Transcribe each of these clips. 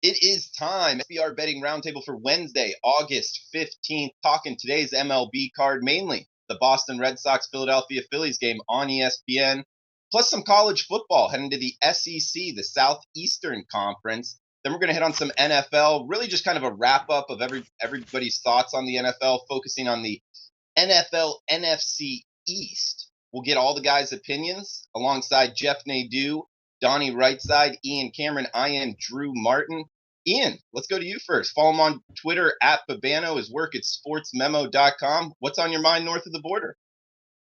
It is time. SBR betting roundtable for Wednesday, August 15th. Talking today's MLB card, mainly the Boston Red Sox Philadelphia Phillies game on ESPN, plus some college football heading to the SEC, the Southeastern Conference. Then we're going to hit on some NFL, really just kind of a wrap up of everybody's thoughts on the NFL, focusing on the NFL NFC East. We'll get all the guys' opinions alongside Jeff Nadeau, Donnie Rightside, Ian Cameron. I am Drew Martin. Ian, let's go to you first. Follow him on Twitter at Babano, his work at sportsmemo.com. What's on your mind north of the border?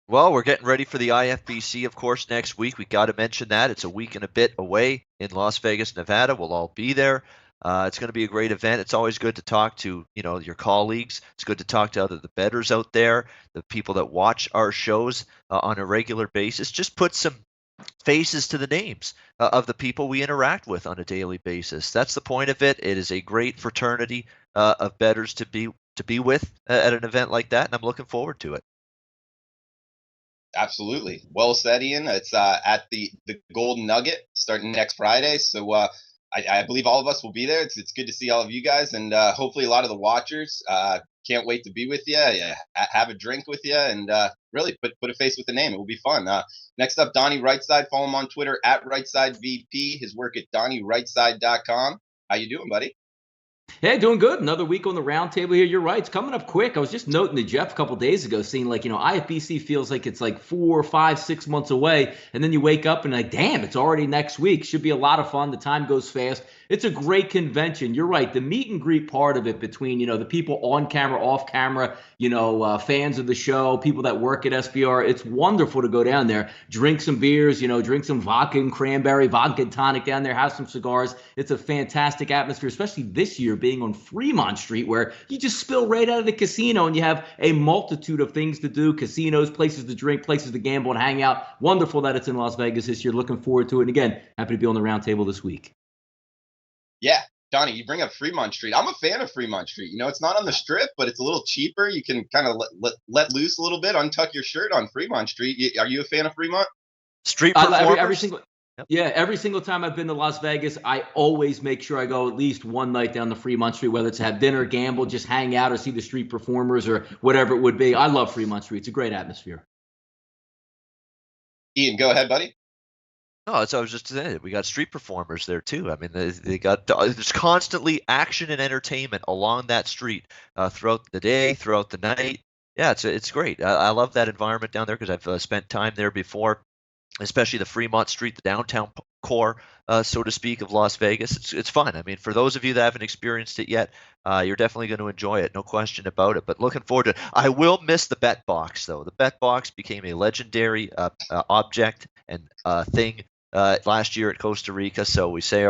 Well, we're getting ready for the IFBC, of course, next week. We got to mention that. It's a week and a bit away in Las Vegas, Nevada. We'll all be there. It's going to be a great event. It's always good to talk to, your colleagues. It's good to talk to the bettors out there, the people that watch our shows on a regular basis. Just put some faces to the names of the people we interact with on a daily basis. That's the point of it. It is a great fraternity of bettors to be with at an event like that, and I'm looking forward to it. Absolutely. Well said, Ian. It's at the Golden Nugget starting next Friday. So I believe all of us will be there. It's good to see all of you guys, and hopefully a lot of the watchers. Can't wait to be with you. Have a drink with you, and really put a face with the name. It will be fun. Next up, Donnie Rightside. Follow him on Twitter at RightsideVP. His work at DonnieRightside.com. How you doing, buddy? Hey, doing good. Another week on the roundtable here. You're right. It's coming up quick. I was just noting to Jeff a couple days ago, seeing IFBC feels like it's like 4, 5, 6 months away. And then you wake up and damn, it's already next week. Should be a lot of fun. The time goes fast. It's a great convention. You're right. The meet and greet part of it between, the people on camera, off camera, fans of the show, people that work at SBR. It's wonderful to go down there, drink some beers, drink some vodka and cranberry, vodka and tonic down there, have some cigars. It's a fantastic atmosphere, especially this year being on Fremont Street, where you just spill right out of the casino and you have a multitude of things to do, casinos, places to drink, places to gamble and hang out. Wonderful that it's in Las Vegas this year. Looking forward to it. And again, happy to be on the roundtable this week. Yeah, Donnie, you bring up Fremont Street. I'm a fan of Fremont Street. It's not on the strip, but it's a little cheaper. You can kind of let loose a little bit, untuck your shirt on Fremont Street. Are you a fan of Fremont? Street performers? Every single time I've been to Las Vegas, I always make sure I go at least one night down the Fremont Street, whether it's have dinner, gamble, just hang out, or see the street performers or whatever it would be. I love Fremont Street. It's a great atmosphere. Ian, go ahead, buddy. No, so I was just saying, we got street performers there too. I mean, they got there's constantly action and entertainment along that street throughout the day, throughout the night. Yeah, it's great. I love that environment down there because I've spent time there before, especially the Fremont Street, the downtown core, so to speak, of Las Vegas. It's fun. I mean, for those of you that haven't experienced it yet, you're definitely going to enjoy it, no question about it. But looking forward to it. I will miss the bet box, though. The bet box became a legendary object and thing last year at Costa Rica, so we say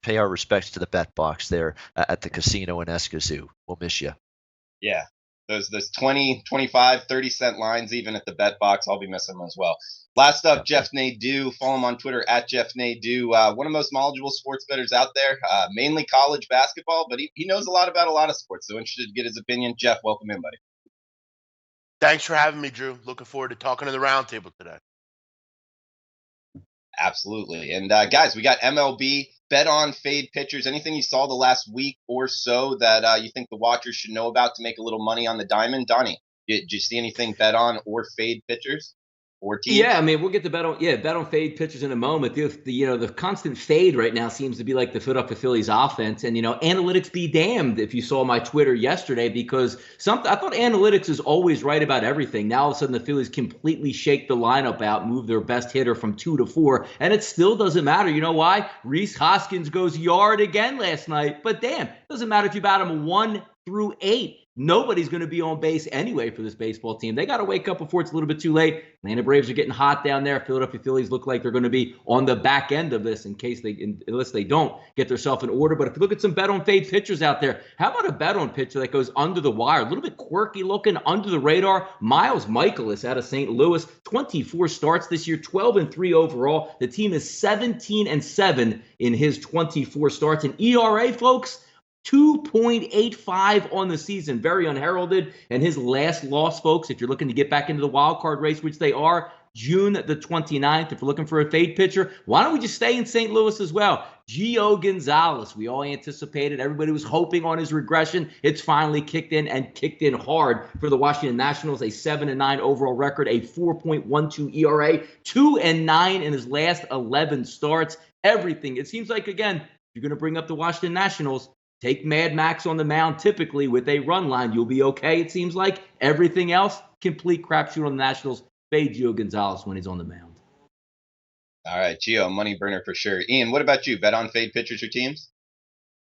pay our respects to the bet box there at the casino in Escazú. We'll miss you. Yeah, those 20, 25, 30-cent lines even at the bet box, I'll be missing them as well. Last up, Jeff Nadeau. Follow him on Twitter at Jeff Nadeau. One of the most knowledgeable sports bettors out there, mainly college basketball, but he knows a lot about a lot of sports, so interested to get his opinion. Jeff, welcome in, buddy. Thanks for having me, Drew. Looking forward to talking to the roundtable today. Absolutely. And guys, we got MLB, bet on fade pitchers. Anything you saw the last week or so that you think the watchers should know about to make a little money on the diamond? Donnie, did you see anything bet on or fade pitchers? Yeah, I mean, we'll get to bet on fade pitchers in a moment. The constant fade right now seems to be like the Philadelphia Phillies offense. And, analytics be damned if you saw my Twitter yesterday, because I thought analytics is always right about everything. Now, all of a sudden, the Phillies completely shake the lineup out, move their best hitter from 2 to 4, and it still doesn't matter. You know why? Rhys Hoskins goes yard again last night. But damn, it doesn't matter if you bat him 1 through 8. Nobody's going to be on base anyway for this baseball team. They got to wake up before it's a little bit too late. Atlanta Braves are getting hot down there. Philadelphia Phillies look like they're going to be on the back end of this unless they don't get themselves in order. But if you look at some bet on fade pitchers out there, how about a bet on pitcher that goes under the wire, a little bit quirky looking, under the radar? Miles Mikolas out of St. Louis, 24 starts this year, 12-3 overall. The team is 17-7 in his 24 starts. And ERA, folks, 2.85 on the season, very unheralded. And his last loss, folks, if you're looking to get back into the wild card race, which they are, June the 29th. If we're looking for a fade pitcher, why don't we just stay in St. Louis as well? Gio Gonzalez. We all anticipated. Everybody was hoping on his regression. It's finally kicked in, and kicked in hard for the Washington Nationals. A 7-9 overall record, a 4.12 ERA, 2-9 in his last 11 starts. Everything. It seems like, again, you're going to bring up the Washington Nationals. Take Mad Max on the mound, typically with a run line. You'll be okay, it seems like. Everything else, complete crapshoot on the Nationals. Fade Gio Gonzalez when he's on the mound. All right, Gio, money burner for sure. Ian, what about you? Bet on fade pitchers or teams?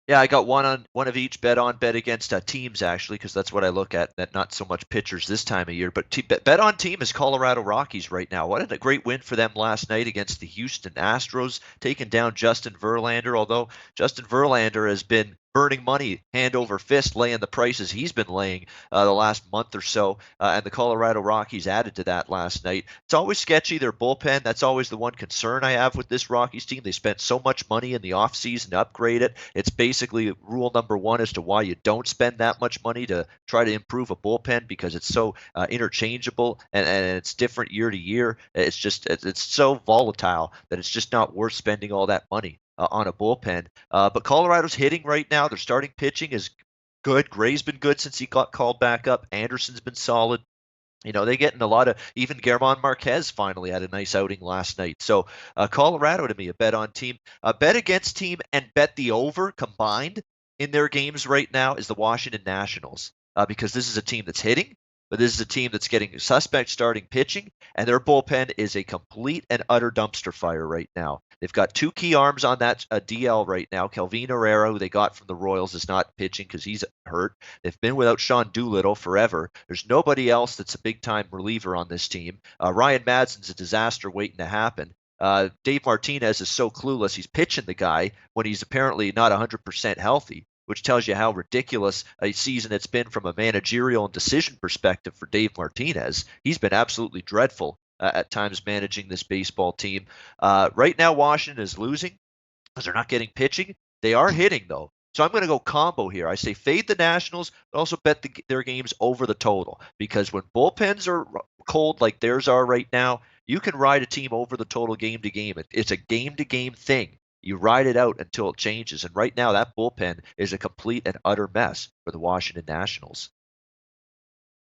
Yeah, I got one of each. Bet against teams, actually, because that's what I look at. That not so much pitchers this time of year, but bet on team is Colorado Rockies right now. What a great win for them last night against the Houston Astros, taking down Justin Verlander. Although Justin Verlander has been burning money hand over fist, laying the prices he's been laying the last month or so, and the Colorado Rockies added to that last night. It's always sketchy, their bullpen. That's always the one concern I have with this Rockies team. They spent so much money in the offseason to upgrade it. It's basically rule number one as to why you don't spend that much money to try to improve a bullpen, because it's so interchangeable and it's different year to year. It's so volatile that it's just not worth spending all that money on a bullpen. But Colorado's hitting right now. Their starting pitching is good. Gray's been good since he got called back up. Anderson's been solid. You know, they're getting a lot of, even German Marquez finally had a nice outing last night. So Colorado, to me, a bet on team. Bet against team and bet the over combined in their games right now is the Washington Nationals, because this is a team that's hitting, but this is a team that's getting suspect starting pitching, and their bullpen is a complete and utter dumpster fire right now. They've got two key arms on that DL right now. Kelvin Herrera, who they got from the Royals, is not pitching because he's hurt. They've been without Sean Doolittle forever. There's nobody else that's a big-time reliever on this team. Ryan Madsen's a disaster waiting to happen. Dave Martinez is so clueless. He's pitching the guy when he's apparently not 100% healthy, which tells you how ridiculous a season it's been from a managerial and decision perspective for Dave Martinez. He's been absolutely dreadful at times managing this baseball team. Right now, Washington is losing because they're not getting pitching. They are hitting, though. So I'm going to go combo here. I say fade the Nationals, but also bet their games over the total, because when bullpens are cold like theirs are right now, you can ride a team over the total game to game. It's a game-to-game thing. You ride it out until it changes. And right now, that bullpen is a complete and utter mess for the Washington Nationals.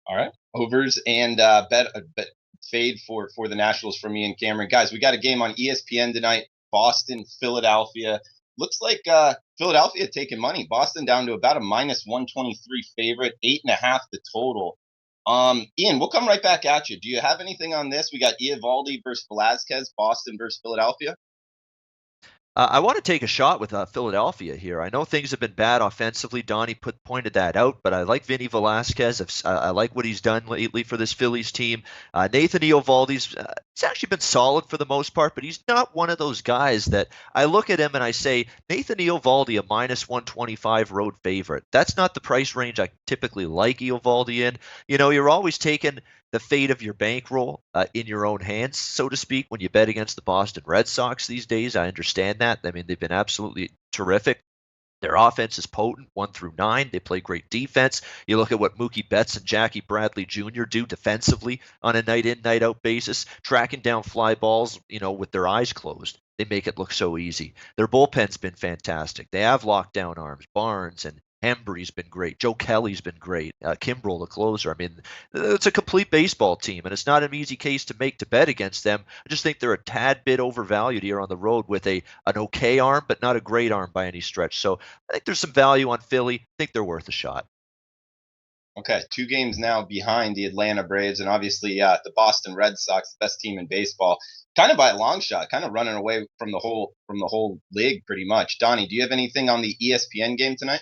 All right. Overs and bet fade for the Nationals for me and Cameron. Guys, we got a game on ESPN tonight. Boston, Philadelphia. Looks like Philadelphia taking money. Boston down to about a -123 favorite, 8.5 the total. Ian, we'll come right back at you. Do you have anything on this? We got Eovaldi versus Velazquez, Boston versus Philadelphia. I want to take a shot with Philadelphia here. I know things have been bad offensively. Donnie pointed that out, but I like Vinny Velasquez. I like what he's done lately for this Phillies team. Nathan Eovaldi's he's actually been solid for the most part, but he's not one of those guys that I look at him and I say, Nathan Eovaldi, a -125 road favorite. That's not the price range I typically like Eovaldi in. You know, you're always taking the fate of your bankroll in your own hands, so to speak, when you bet against the Boston Red Sox these days. I understand that. I mean, they've been absolutely terrific. Their offense is potent, 1 through 9. They play great defense. You look at what Mookie Betts and Jackie Bradley Jr. do defensively on a night-in, night-out basis, tracking down fly balls, you know, with their eyes closed. They make it look so easy. Their bullpen's been fantastic. They have lockdown arms. Barnes and Hembry's been great. Joe Kelly's been great. Kimbrel, the closer. I mean, it's a complete baseball team, and it's not an easy case to make to bet against them. I just think they're a tad bit overvalued here on the road with an okay arm, but not a great arm by any stretch. So I think there's some value on Philly. I think they're worth a shot. Okay, 2 games now behind the Atlanta Braves, and obviously the Boston Red Sox, the best team in baseball, kind of by a long shot, kind of running away from the whole league pretty much. Donnie, do you have anything on the ESPN game tonight?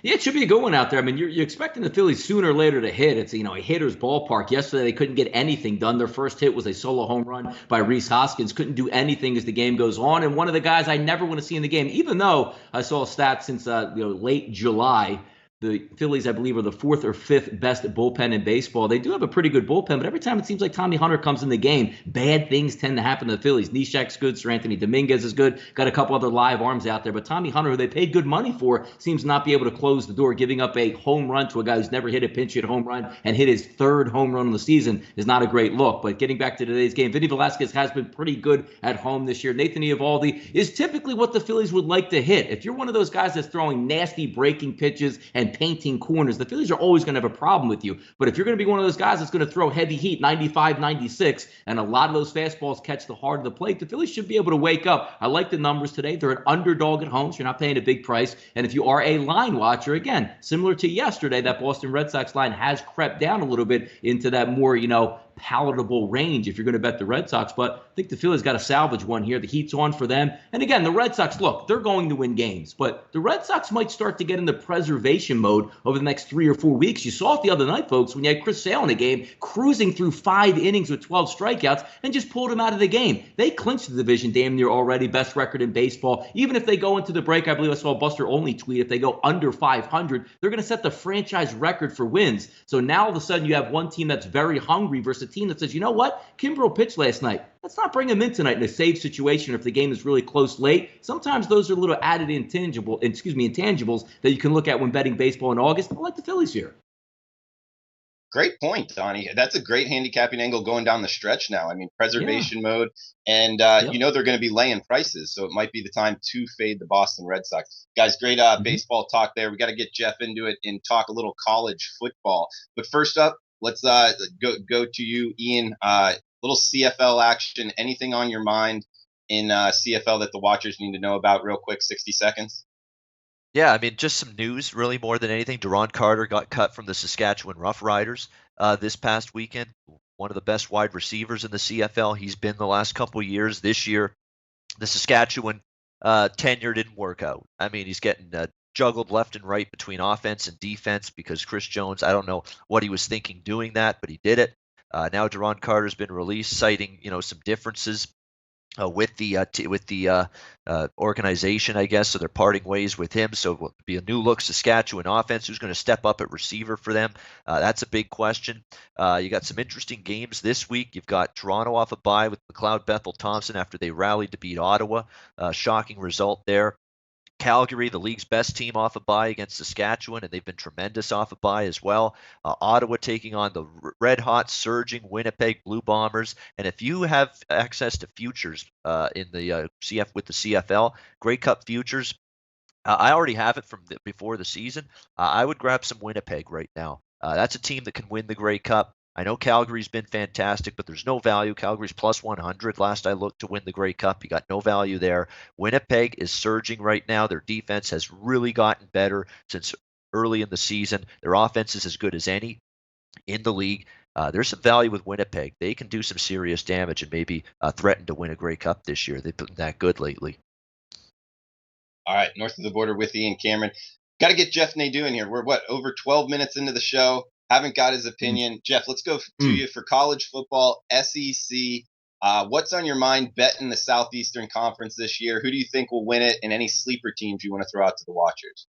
Yeah, it should be a good one out there. I mean, you're expecting the Phillies sooner or later to hit. It's, you know, a hitter's ballpark. Yesterday, they couldn't get anything done. Their first hit was a solo home run by Rhys Hoskins. Couldn't do anything as the game goes on. And one of the guys I never want to see in the game, even though I saw a stat since late July, The Phillies, I believe, are the 4th or 5th best bullpen in baseball. They do have a pretty good bullpen, but every time it seems like Tommy Hunter comes in the game, bad things tend to happen to the Phillies. Neshek's good. Sir Anthony Dominguez is good. Got a couple other live arms out there. But Tommy Hunter, who they paid good money for, seems not be able to close the door. Giving up a home run to a guy who's never hit a pinch hit home run and hit his 3rd home run of the season is not a great look. But getting back to today's game, Vinny Velasquez has been pretty good at home this year. Nathan Eovaldi is typically what the Phillies would like to hit. If you're one of those guys that's throwing nasty breaking pitches and painting corners, the Phillies are always going to have a problem with you. But if you're going to be one of those guys that's going to throw heavy heat, 95, 96, and a lot of those fastballs catch the heart of the plate, the Phillies should be able to wake up. I like the numbers today. They're an underdog at home, so you're not paying a big price. And if you are a line watcher, again, similar to yesterday, that Boston Red Sox line has crept down a little bit into that more, palatable range if you're going to bet the Red Sox. But I think the Phillies got to salvage one here. The heat's on for them. And again, the Red Sox, look, they're going to win games, but the Red Sox might start to get into preservation mode over the next 3 or 4 weeks. You saw it the other night, folks, when you had Chris Sale in the game, cruising through 5 innings with 12 strikeouts and just pulled him out of the game. They clinched the division damn near already, best record in baseball. Even if they go into the break, I believe I saw a Buster Olney tweet, if they go under 500, they're going to set the franchise record for wins. So now all of a sudden you have one team that's very hungry versus a team that says, you know what? Kimbrel pitched last night. Let's not bring him in tonight in a save situation if the game is really close late. Sometimes those are little added intangibles that you can look at when betting baseball in August. I like the Phillies here. Great point, Donnie. That's a great handicapping angle going down the stretch now. I mean, preservation mode, and they're going to be laying prices, so it might be the time to fade the Boston Red Sox. Guys, great baseball talk there. We got to get Jeff into it and talk a little college football. But first up, let's go to you, Ian. Little CFL action. Anything on your mind in CFL that the watchers need to know about real quick, 60 seconds? Yeah, I mean, just some news, really, more than anything. Deron Carter got cut from the Saskatchewan Roughriders this past weekend. One of the best wide receivers in the CFL. He's been the last couple of years. This year, the Saskatchewan tenure didn't work out. I mean, he's getting juggled left and right between offense and defense because Chris Jones, I don't know what he was thinking doing that, but he did it. Now Deron Carter's been released, citing some differences with the organization, I guess. So they're parting ways with him. So it will be a new look Saskatchewan offense. Who's going to step up at receiver for them? That's a big question. You got some interesting games this week. You've got Toronto off a bye with McLeod Bethel Thompson after they rallied to beat Ottawa. Shocking result there. Calgary, the league's best team, off a bye against Saskatchewan, and they've been tremendous off a bye as well. Ottawa taking on the red-hot, surging Winnipeg Blue Bombers. And if you have access to futures in the with the CFL, Grey Cup futures, I already have it from before the season. I would grab some Winnipeg right now. That's a team that can win the Grey Cup. I know Calgary's been fantastic, but there's no value. Calgary's plus 100 last I looked to win the Grey Cup. You got no value there. Winnipeg is surging right now. Their defense has really gotten better since early in the season. Their offense is as good as any in the league. There's some value with Winnipeg. They can do some serious damage and maybe threaten to win a Grey Cup this year. They've been that good lately. All right, north of the border with Ian Cameron. Got to get Jeff Nadeau in here. We're, over 12 minutes into the show. Haven't got his opinion. Jeff, let's go to you for college football, SEC. What's on your mind betting the Southeastern Conference this year? Who do you think will win it, and any sleeper teams you want to throw out to the watchers?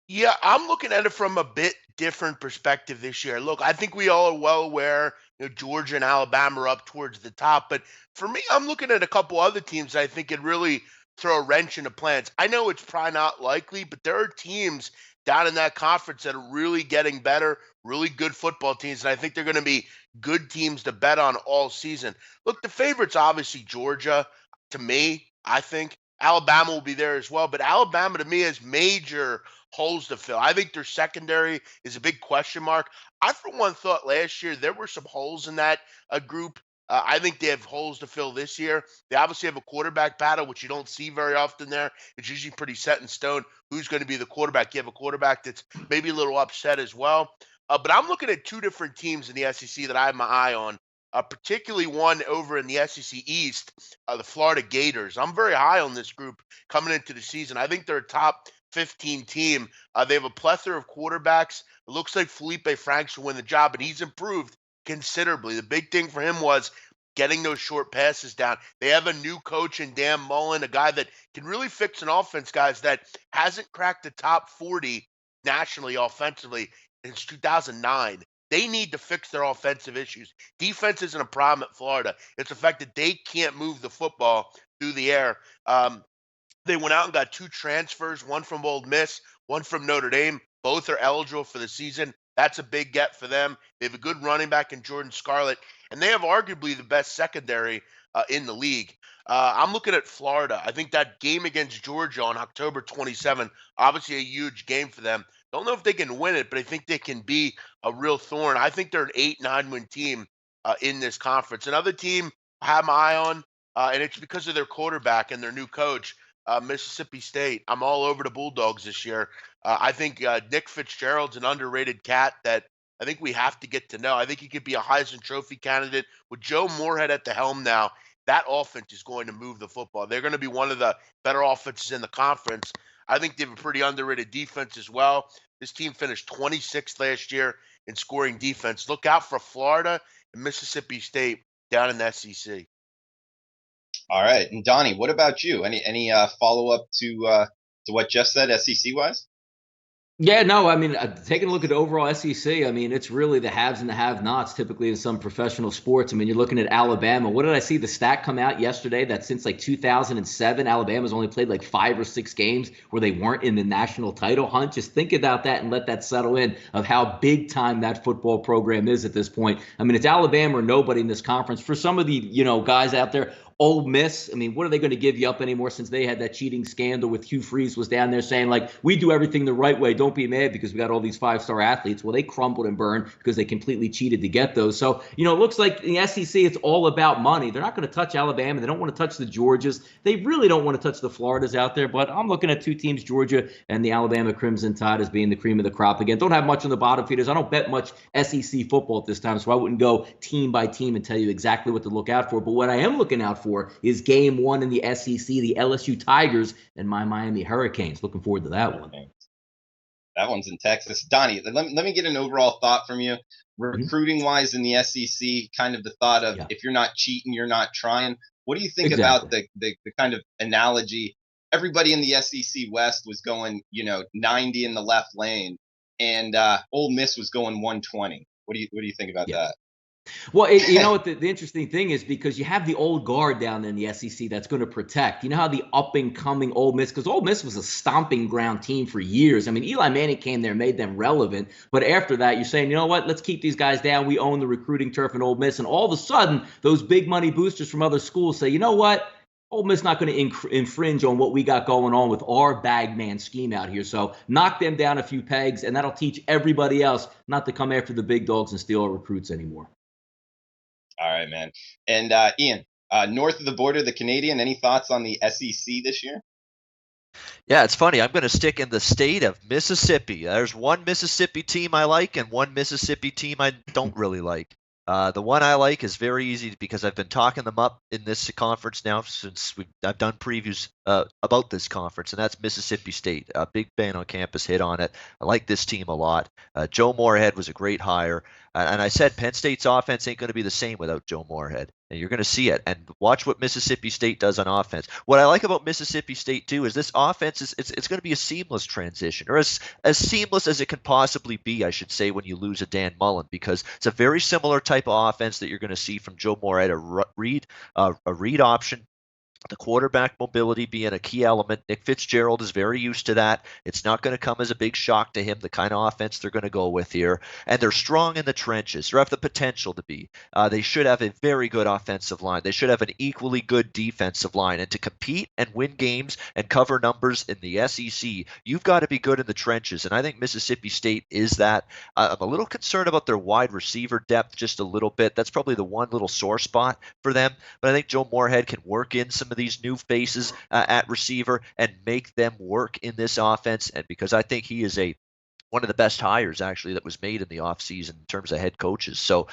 Yeah, I'm looking at it from a bit different perspective this year. Look, I think we all are well aware, Georgia and Alabama are up towards the top. But for me, I'm looking at a couple other teams that I think could really throw a wrench into plans. I know it's probably not likely, but there are teams down in that conference that are really getting better, really good football teams, and I think they're going to be good teams to bet on all season. Look, the favorite's obviously Georgia. To me, I think Alabama will be there as well, but Alabama to me has major holes to fill. I think their secondary is a big question mark. I, for one, thought last year there were some holes in that group. I think they have holes to fill this year. They obviously have a quarterback battle, which you don't see very often there. It's usually pretty set in stone who's going to be the quarterback. You have a quarterback that's maybe a little upset as well. But I'm looking at two different teams in the SEC that I have my eye on, particularly one over in the SEC East, the Florida Gators. I'm very high on this group coming into the season. I think they're a top 15 team. They have a plethora of quarterbacks. It looks like Felipe Franks will win the job, and he's improved considerably. The big thing for him was getting those short passes down. They have a new coach in Dan Mullen, a guy that can really fix an offense, guys, that hasn't cracked the top 40 nationally offensively since 2009. They need to fix their offensive issues. Defense isn't a problem at Florida. It's the fact that they can't move the football through the air. They went out and got 2 transfers, one from Ole Miss, one from Notre Dame. Both are eligible for the season. That's a big get for them. They have a good running back in Jordan Scarlett, and they have arguably the best secondary in the league. I'm looking at Florida. I think that game against Georgia on October 27th, obviously a huge game for them. Don't know if they can win it, but I think they can be a real thorn. I think they're an 8-9 win team in this conference. Another team I have my eye on, and it's because of their quarterback and their new coach, Mississippi State. I'm all over the Bulldogs this year. I think Nick Fitzgerald's an underrated cat that I think we have to get to know. I think he could be a Heisman Trophy candidate. With Joe Moorhead at the helm now, that offense is going to move the football. They're going to be one of the better offenses in the conference. I think they have a pretty underrated defense as well. This team finished 26th last year in scoring defense. Look out for Florida and Mississippi State down in the SEC. All right, and Donnie, what about you? Any follow up to what Jeff said, SEC wise? Yeah, no, I mean, taking a look at the overall SEC, I mean, it's really the haves and the have-nots typically in some professional sports. I mean, you're looking at Alabama. What did I see the stat come out yesterday that since like 2007, Alabama's only played like 5 or 6 games where they weren't in the national title hunt? Just think about that and let that settle in of how big time that football program is at this point. I mean, it's Alabama or nobody in this conference. For some of the, guys out there, Ole Miss, I mean, what are they going to give you up anymore since they had that cheating scandal with Hugh Freeze was down there saying, like, we do everything the right way. Don't be mad because we got all these 5-star athletes. Well, they crumbled and burned because they completely cheated to get those. So, it looks like in the SEC, it's all about money. They're not going to touch Alabama. They don't want to touch the Georgias. They really don't want to touch the Floridas out there. But I'm looking at 2 teams, Georgia and the Alabama Crimson Tide, as being the cream of the crop again. Don't have much on the bottom feeders. I don't bet much SEC football at this time, so I wouldn't go team by team and tell you exactly what to look out for. But what I am looking out for is game 1 in the SEC, the LSU Tigers and my Miami Hurricanes. Looking forward to that one. That one's in Texas. Donnie, let me get an overall thought from you. Recruiting-wise in the SEC, kind of the thought of if you're not cheating, you're not trying. What do you think about the kind of analogy? Everybody in the SEC West was going, 90 in the left lane, and Ole Miss was going 120. What do you think about that? Well, you know what the interesting thing is, because you have the old guard down in the SEC that's going to protect. You know how the up-and-coming Ole Miss, because Ole Miss was a stomping ground team for years. I mean, Eli Manning came there, made them relevant. But after that, you're saying, you know what, let's keep these guys down. We own the recruiting turf in Ole Miss. And all of a sudden, those big money boosters from other schools say, you know what, Ole Miss not going to infringe on what we got going on with our bagman scheme out here. So knock them down a few pegs, and that'll teach everybody else not to come after the big dogs and steal our recruits anymore. All right, man. And Ian, north of the border, the Canadian, any thoughts on the SEC this year? Yeah, it's funny. I'm going to stick in the state of Mississippi. There's one Mississippi team I like and one Mississippi team I don't really like. The one I like is very easy because I've been talking them up in this conference now since I've done previews about this conference, and that's Mississippi State. Big fan on campus hit on it. I like this team a lot. Joe Moorhead was a great hire. And I said Penn State's offense ain't going to be the same without Joe Moorhead. And you're going to see it. And watch what Mississippi State does on offense. What I like about Mississippi State, too, is this offense it's going to be a seamless transition, or as seamless as it can possibly be, I should say, when you lose a Dan Mullen, because it's a very similar type of offense that you're going to see from Joe Moorhead, a read option. The quarterback mobility being a key element. Nick Fitzgerald is very used to that. It's not going to come as a big shock to him, the kind of offense they're going to go with here. And they're strong in the trenches, or have the potential to be. They should have a very good offensive line. They should have an equally good defensive line. And to compete and win games and cover numbers in the SEC, you've got to be good in the trenches. And I think Mississippi State is that. I'm a little concerned about their wide receiver depth just a little bit. That's probably the one little sore spot for them. But I think Joe Moorhead can work in some of these new faces at receiver and make them work in this offense. And because I think he is one of the best hires actually that was made in the offseason in terms of head coaches. So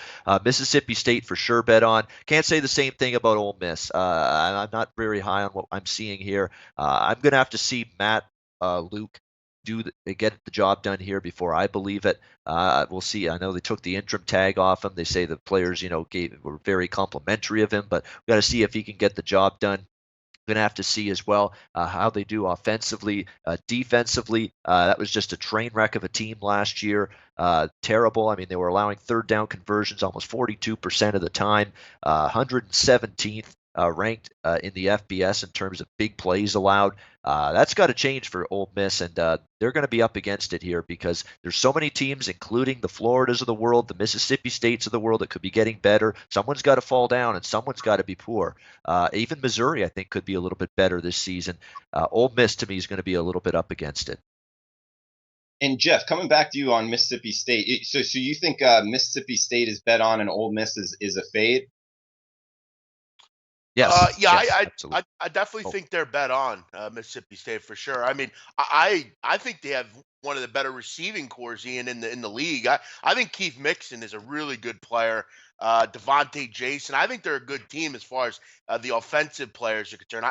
Mississippi State for sure bet on. Can't say the same thing about Ole Miss. I'm not very high on what I'm seeing here. I'm going to have to see Matt Luke get the job done here before I believe it. We'll see. I know they took the interim tag off him. They say the players, were very complimentary of him, but we got to see if he can get the job done. Going to have to see as well how they do offensively, defensively. That was just a train wreck of a team last year. Terrible. I mean, they were allowing third down conversions almost 42% of the time, 117th ranked in the FBS in terms of big plays allowed. That's got to change for Ole Miss, and they're going to be up against it here because there's so many teams, including the Floridas of the world, the Mississippi States of the world, that could be getting better. Someone's got to fall down, and someone's got to be poor. Even Missouri, I think, could be a little bit better this season. Ole Miss, to me, is going to be a little bit up against it. And Jeff, coming back to you on Mississippi State, so you think Mississippi State is bet on and Ole Miss is a fade? Yes. I definitely think they're bet on Mississippi State for sure. I mean, I think they have one of the better receiving cores, Ian, in the league. I think Keith Mixon is a really good player. Devontae Jason, I think they're a good team as far as the offensive players are concerned.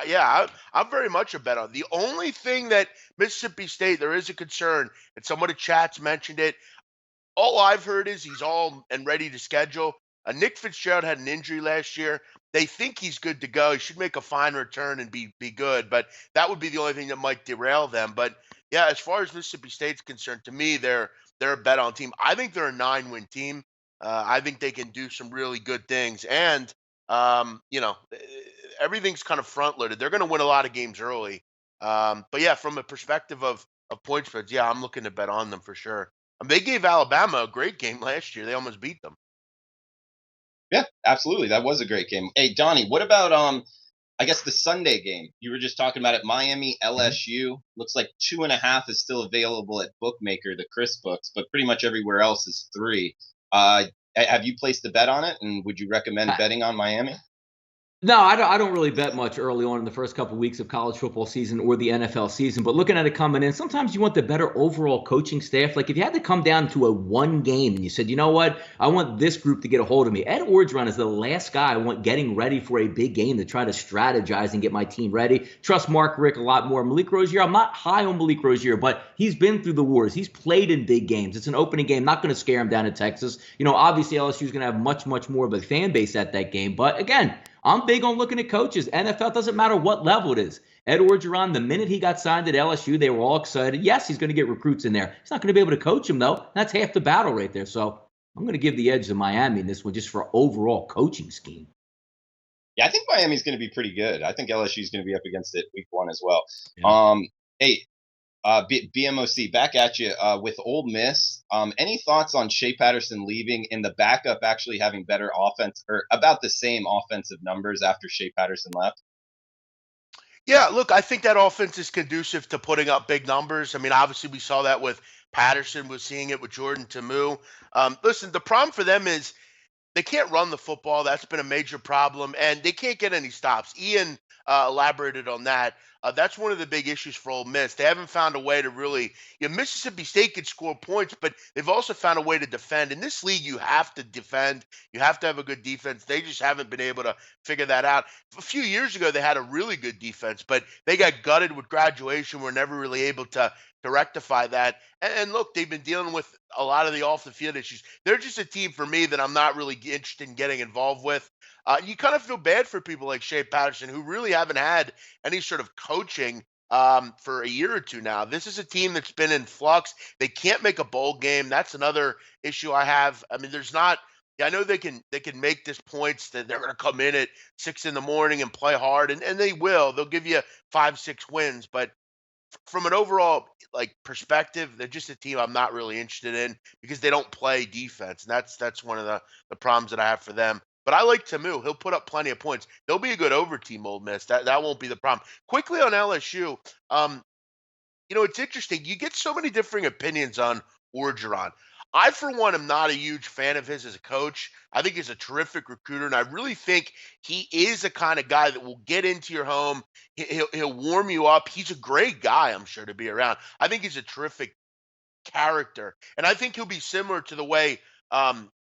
I'm very much a bet on. The only thing that Mississippi State, there is a concern, and someone in chat's mentioned it. All I've heard is he's all and ready to schedule. Nick Fitzgerald had an injury last year. They think he's good to go. He should make a fine return and be good, but that would be the only thing that might derail them. But yeah, as far as Mississippi State's concerned, to me, they're a bet on team. I think they're a 9-win team. I think they can do some really good things, and everything's kind of front loaded. They're going to win a lot of games early. But yeah, from a perspective of point spreads, yeah, I'm looking to bet on them for sure. They gave Alabama a great game last year. They almost beat them. Yeah, absolutely. That was a great game. Hey, Donnie, what about I guess the Sunday game? You were just talking about it. Miami LSU looks like 2.5 is still available at Bookmaker, the Chris books, but pretty much everywhere else is 3. Have you placed a bet on it, and would you recommend betting on Miami? No, I don't really bet much early on in the first couple of weeks of college football season or the NFL season. But looking at it coming in, sometimes you want the better overall coaching staff. Like if you had to come down to a one game and you said, you know what, I want this group to get a hold of me. Ed Orgeron is the last guy I want getting ready for a big game to try to strategize and get my team ready. Trust Mark Richt a lot more. Malik Rozier, I'm not high on Malik Rozier, but he's been through the wars. He's played in big games. It's an opening game, not going to scare him down in Texas. Obviously LSU is going to have much, much more of a fan base at that game. But again, I'm big on looking at coaches. NFL doesn't matter what level it is. Ed Orgeron, the minute he got signed at LSU, they were all excited. Yes, he's going to get recruits in there. He's not going to be able to coach them, though. That's half the battle right there. So I'm going to give the edge to Miami in this one just for overall coaching scheme. Yeah, I think Miami's going to be pretty good. I think LSU is going to be up against it week 1 as well. Yeah. Hey, BMOC, back at you with Ole Miss. Any thoughts on Shea Patterson leaving and the backup actually having better offense or about the same offensive numbers after Shea Patterson left? Yeah, look, I think that offense is conducive to putting up big numbers. I mean, obviously we saw that with Patterson, was seeing it with Jordan Ta'amu. Listen, the problem for them is they can't run the football. That's been a major problem, and they can't get any stops. Ian elaborated on that. That's one of the big issues for Ole Miss. They haven't found a way to really. Mississippi State could score points, but they've also found a way to defend. In this league, you have to defend. You have to have a good defense. They just haven't been able to figure that out. A few years ago, they had a really good defense, but they got gutted with graduation. We're never really able to rectify that. And look, they've been dealing with a lot of the off the field issues. They're just a team for me that I'm not really interested in getting involved with. You kind of feel bad for people like Shea Patterson who really haven't had any sort of coaching for a year or two now. This is a team that's been in flux. They can't make a bowl game. That's another issue I have. I mean, there's not. I know they can make this points that they're going to come in at 6 a.m. and play hard, and they will. They'll give you 5-6 wins, but from an overall perspective, they're just a team I'm not really interested in because they don't play defense, and that's one of the problems that I have for them. But I like Ta'amu. He'll put up plenty of points. They'll be a good over team, Ole Miss. That won't be the problem. Quickly on LSU, it's interesting. You get so many differing opinions on Orgeron. I, for one, am not a huge fan of his as a coach. I think he's a terrific recruiter, and I really think he is the kind of guy that will get into your home. He'll warm you up. He's a great guy, I'm sure, to be around. I think he's a terrific character, and I think he'll be similar to the way Herm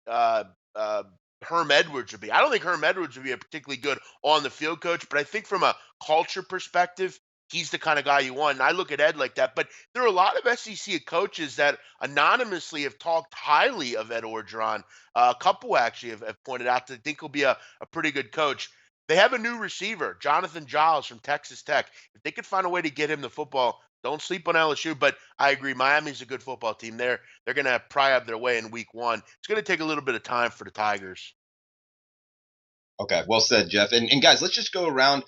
Edwards would be. I don't think Herm Edwards would be a particularly good on-the-field coach, but I think from a culture perspective, he's the kind of guy you want. And I look at Ed like that. But there are a lot of SEC coaches that anonymously have talked highly of Ed Orgeron. A couple actually have pointed out that they think he'll be a pretty good coach. They have a new receiver, Jonathan Giles from Texas Tech. If they could find a way to get him the football, don't sleep on LSU. But I agree, Miami's a good football team. They're going to pry up their way in week 1. It's going to take a little bit of time for the Tigers. Okay, well said, Jeff. And guys, let's just go around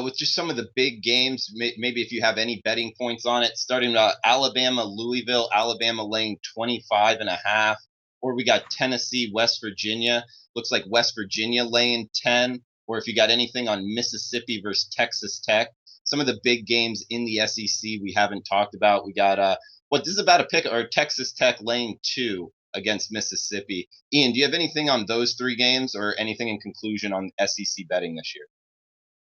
with just some of the big games. Maybe if you have any betting points on it, starting Alabama, Louisville, Alabama laying 25.5, or we got Tennessee, West Virginia. Looks like West Virginia laying 10, or if you got anything on Mississippi versus Texas Tech. Some of the big games in the SEC we haven't talked about. We got this is about a pick, or Texas Tech laying 2 against Mississippi. Ian, do you have anything on those 3 games or anything in conclusion on SEC betting this year?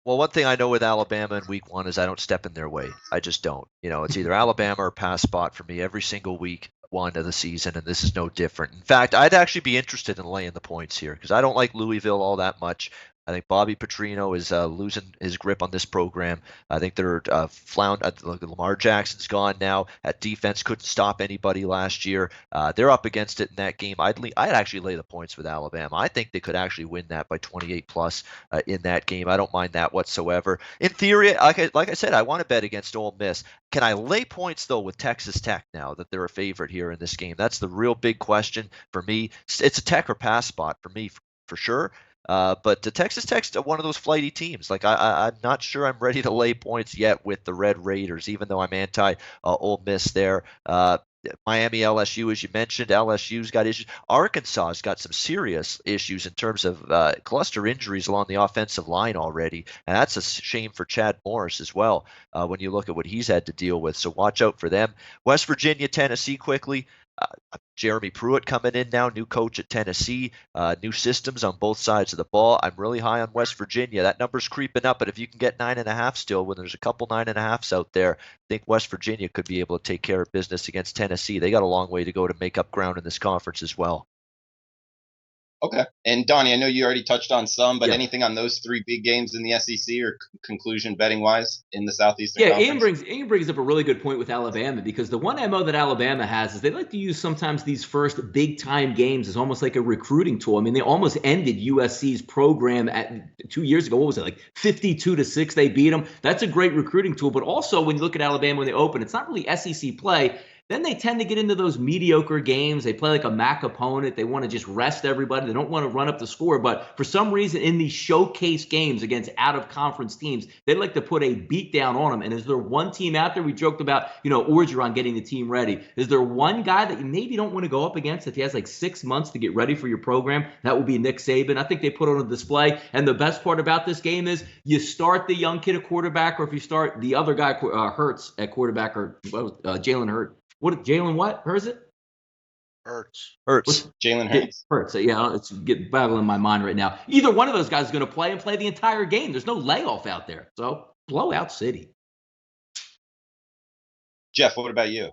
Well, one thing I know with Alabama in week 1 is I don't step in their way. I just don't. It's either Alabama or pass spot for me every single week 1 of the season, and this is no different. In fact, I'd actually be interested in laying the points here because I don't like Louisville all that much. I think Bobby Petrino is losing his grip on this program. I think they're Lamar Jackson's gone now. At defense, couldn't stop anybody last year. They're up against it in that game. I'd actually lay the points with Alabama. I think they could actually win that by 28 plus in that game. I don't mind that whatsoever. In theory, like I said, I want to bet against Ole Miss. Can I lay points, though, with Texas Tech now that they're a favorite here in this game? That's the real big question for me. It's a Tech or pass spot for me, for sure. But the Texas Tech's one of those flighty teams. Like I'm not sure I'm ready to lay points yet with the Red Raiders, even though I'm anti Ole Miss there. Miami, LSU, as you mentioned, LSU's got issues. Arkansas's got some serious issues in terms of cluster injuries along the offensive line already, and that's a shame for Chad Morris as well when you look at what he's had to deal with. So watch out for them. West Virginia, Tennessee, quickly. Jeremy Pruitt coming in now, new coach at Tennessee, new systems on both sides of the ball. I'm really high on West Virginia. That number's creeping up, but if you can get 9.5 still, when there's a couple 9.5s out there, I think West Virginia could be able to take care of business against Tennessee. They got a long way to go to make up ground in this conference as well. Okay. And Donnie, I know you already touched on some, but anything on those 3 big games in the SEC or conclusion betting wise in the Southeastern Conference? Ian brings up a really good point with Alabama, because the one MO that Alabama has is they like to use sometimes these first big time games as almost like a recruiting tool. I mean, they almost ended USC's program at 2 years ago. What was it, like 52-6? They beat them. That's a great recruiting tool. But also when you look at Alabama when they open, it's not really SEC play. Then they tend to get into those mediocre games. They play like a MAC opponent. They want to just rest everybody. They don't want to run up the score. But for some reason, in these showcase games against out-of-conference teams, they like to put a beat down on them. And is there one team out there? We joked about, Orgeron getting the team ready. Is there one guy that you maybe don't want to go up against if he has like 6 months to get ready for your program? That would be Nick Saban. I think they put on a display. And the best part about this game is you start the young kid at quarterback, or if you start the other guy, Hurts at quarterback, or Jalen Hurts. Jalen what? Or is it? Hurts. Jalen Hurts. Hurts. Yeah, it's getting battling in my mind right now. Either one of those guys is going to play and play the entire game. There's no layoff out there. So blowout city. Jeff, what about you?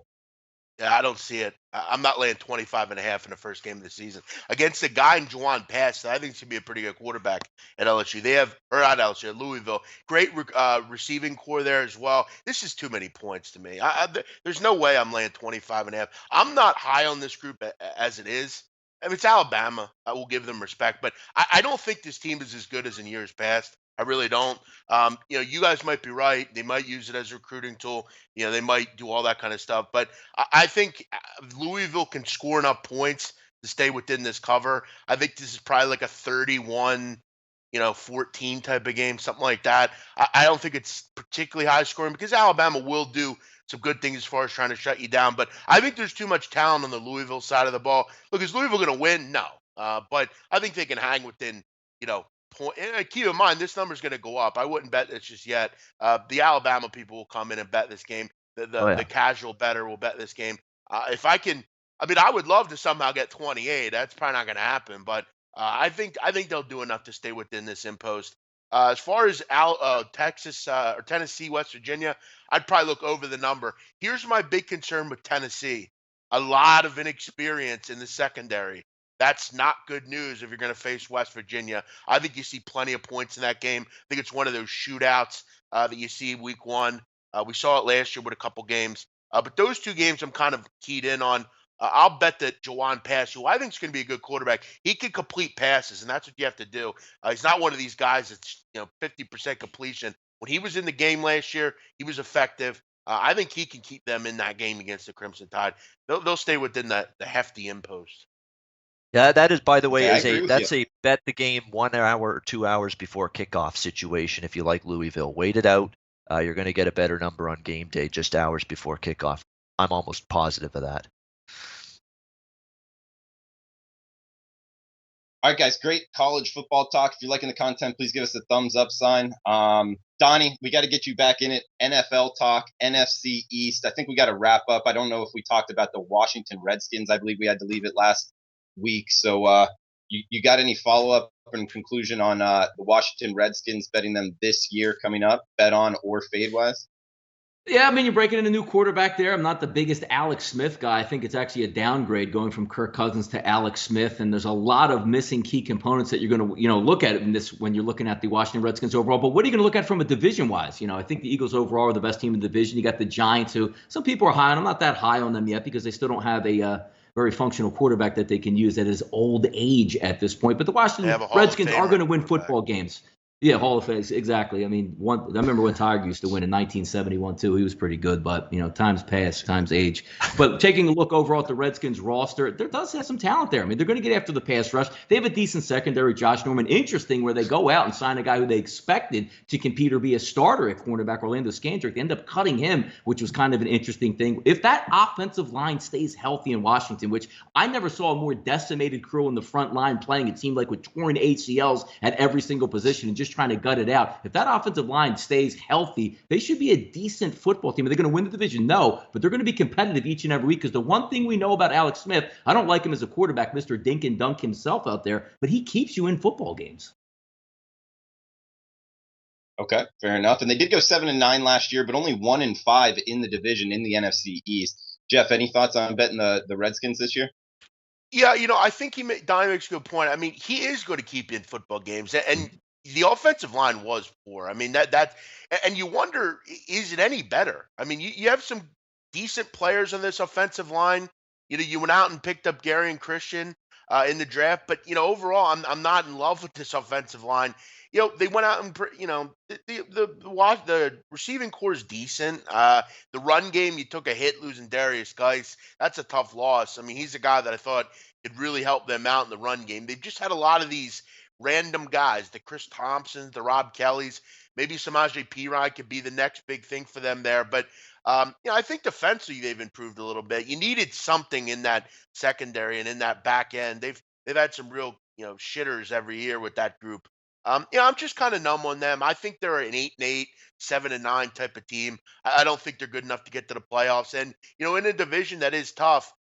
Yeah, I don't see it. I'm not laying 25.5 in the first game of the season against a guy in Juwan Pass that I think should be a pretty good quarterback at LSU. They have, or not LSU, at Louisville. Great receiving core there as well. This is too many points to me. There's no way I'm laying 25.5. I'm not high on this group as it is. I mean, it's Alabama. I will give them respect, but I don't think this team is as good as in years past. I really don't. You guys might be right. They might use it as a recruiting tool. They might do all that kind of stuff. But I think Louisville can score enough points to stay within this cover. I think this is probably like a 31, 14 type of game, something like that. I don't think it's particularly high scoring because Alabama will do some good things as far as trying to shut you down. But I think there's too much talent on the Louisville side of the ball. Look, is Louisville going to win? No. But I think they can hang within, point. And keep in mind, this number is going to go up. I wouldn't bet this just yet. The Alabama people will come in and bet this game. The casual bettor will bet this game. If I can, I would love to somehow get 28. That's probably not going to happen. But I think they'll do enough to stay within this impost. As far as Texas or Tennessee, West Virginia, I'd probably look over the number. Here's my big concern with Tennessee. A lot of inexperience in the secondary. That's not good news if you're going to face West Virginia. I think you see plenty of points in that game. I think it's one of those shootouts that you see week 1. We saw it last year with a couple games. But those 2 games I'm kind of keyed in on. I'll bet that Jawan Pass, who I think is going to be a good quarterback, he can complete passes, and that's what you have to do. He's not one of these guys that's 50% completion. When he was in the game last year, he was effective. I think he can keep them in that game against the Crimson Tide. They'll stay within the hefty impost. Yeah, that is, by the way, Okay, that's a bet the game 1 hour or 2 hours before kickoff situation. If you like Louisville, wait it out. You're going to get a better number on game day, just hours before kickoff. I'm almost positive of that. All right, guys, great college football talk. If you're liking the content, please give us a thumbs up sign. Donnie, we got to get you back in it. NFL talk, NFC East. I think we got to wrap up. I don't know if we talked about the Washington Redskins. I believe we had to leave it last week. So you got any follow-up and conclusion on the Washington Redskins, betting them this year coming up, bet on or fade-wise? Yeah, I mean, you're breaking in a new quarterback there. I'm not the biggest Alex Smith guy. I think it's actually a downgrade going from Kirk Cousins to Alex Smith, and there's a lot of missing key components that you're going to, look at in this when you're looking at the Washington Redskins overall. But what are you going to look at from a division-wise? I think the Eagles overall are the best team in the division. You got the Giants, who some people are high on. I'm not that high on them yet because they still don't have a very functional quarterback that they can use at his old age at this point. But the Washington Redskins are going to win football games. Yeah, Hall of Fame, exactly. I mean, I remember when Tiger used to win in 1971 too. He was pretty good, but times pass, times age. But taking a look overall at the Redskins roster, there does have some talent there. I mean, they're going to get after the pass rush. They have a decent secondary. Josh Norman, interesting, where they go out and sign a guy who they expected to compete or be a starter at cornerback, Orlando Scandrick. They end up cutting him, which was kind of an interesting thing. If that offensive line stays healthy in Washington, which I never saw a more decimated crew in the front line playing, it seemed like with torn ACLs at every single position and just trying to gut it out. If that offensive line stays healthy, they should be a decent football team. Are they going to win the division? No, but they're going to be competitive each and every week because the one thing we know about Alex Smith, I don't like him as a quarterback, Mr. Dink and Dunk himself out there, but he keeps you in football games. Okay, fair enough. And they did go 7-9 last year, but only 1-5 in the division in the NFC East. Jeff, any thoughts on betting the Redskins this year? Yeah, I think Donnie makes a good point. I mean, he is going to keep you in football games, and the offensive line was poor. I mean, and you wonder, is it any better? I mean, you have some decent players on this offensive line. You went out and picked up Gary and Christian in the draft, but overall, I'm not in love with this offensive line. They went out and the receiving core is decent. The run game, you took a hit losing Darius Geis. That's a tough loss. I mean, he's a guy that I thought could really help them out in the run game. They've just had a lot of these random guys, the Chris Thompsons, the Rob Kellys. Maybe Samaje Perine could be the next big thing for them there. But I think defensively they've improved a little bit. You needed something in that secondary and in that back end. They've had some real shitters every year with that group. I'm just kind of numb on them. I think they're an 8-8, 7-9 type of team. I don't think they're good enough to get to the playoffs. And in a division that is tough,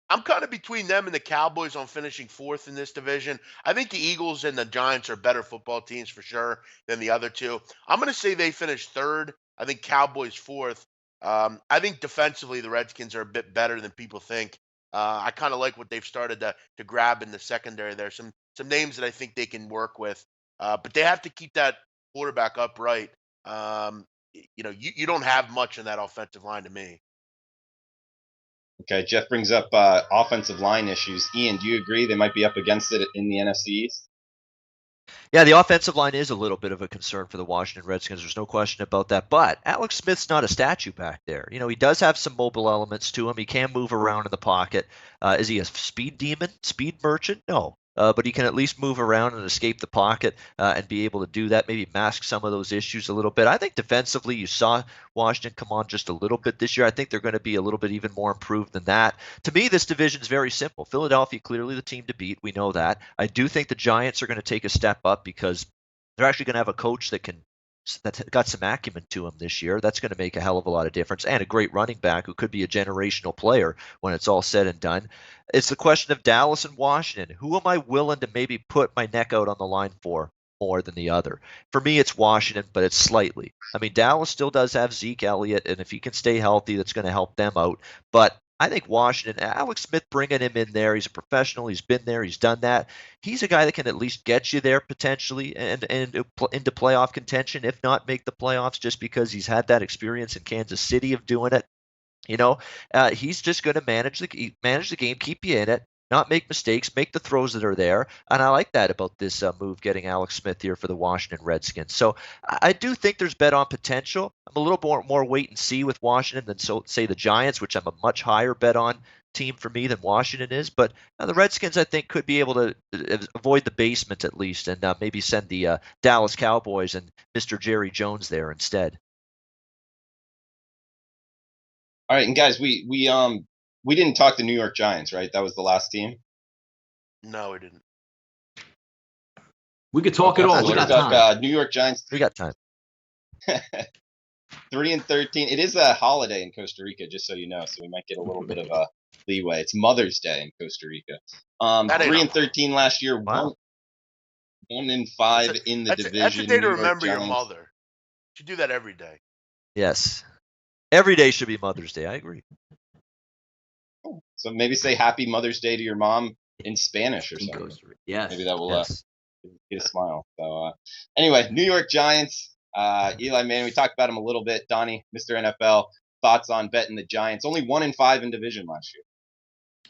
I'm kind of between them and the Cowboys on finishing fourth in this division. I think the Eagles and the Giants are better football teams for sure than the other two. I'm going to say they finish third. I think Cowboys fourth. I think defensively the Redskins are a bit better than people think. I kind of like what they've started to grab in the secondary there. Some names that I think they can work with, but they have to keep that quarterback upright. You don't have much in that offensive line to me. Okay, Jeff brings up offensive line issues. Ian, do you agree they might be up against it in the NFC East? Yeah, the offensive line is a little bit of a concern for the Washington Redskins. There's no question about that. But Alex Smith's not a statue back there. He does have some mobile elements to him. He can move around in the pocket. Is he a speed demon, speed merchant? No. But he can at least move around and escape the pocket and be able to do that, maybe mask some of those issues a little bit. I think defensively, you saw Washington come on just a little bit this year. I think they're going to be a little bit even more improved than that. To me, this division is very simple. Philadelphia, clearly the team to beat. We know that. I do think the Giants are going to take a step up because they're actually going to have a coach that's got some acumen to him this year. That's going to make a hell of a lot of difference, and a great running back who could be a generational player when it's all said and done. It's the question of Dallas and Washington. Who am I willing to maybe put my neck out on the line for more than the other? For me, it's Washington, but it's slightly. I mean, Dallas still does have Zeke Elliott, and if he can stay healthy, that's going to help them out. But I think Washington, Alex Smith bringing him in there, he's a professional, he's been there, he's done that. He's a guy that can at least get you there potentially and into playoff contention, if not make the playoffs, just because he's had that experience in Kansas City of doing it. He's just going to manage the game, keep you in it, not make mistakes, make the throws that are there. And I like that about this move, getting Alex Smith here for the Washington Redskins. So I do think there's bet on potential. I'm a little more wait and see with Washington than, say, the Giants, which I'm a much higher bet on team for me than Washington is. But the Redskins, I think, could be able to avoid the basement at least, and maybe send the Dallas Cowboys and Mr. Jerry Jones there instead. All right, and guys, we didn't talk the New York Giants, right? That was the last team. No, we didn't. We could talk it all. We got time. New York Giants. We got time. 3-13. It is a holiday in Costa Rica, just so you know, so we might get a little bit of a leeway. It's Mother's Day in Costa Rica. 3-13 last year. Wow. 1-5 in the division. That's a day to remember your mother. You should do that every day. Yes. Every day should be Mother's Day. I agree. So maybe say Happy Mother's Day to your mom in Spanish or something. Yes. Maybe that will get a smile. So anyway, New York Giants. Eli Manning, we talked about him a little bit. Donnie, Mr. NFL, thoughts on betting the Giants? Only 1-5 in division last year.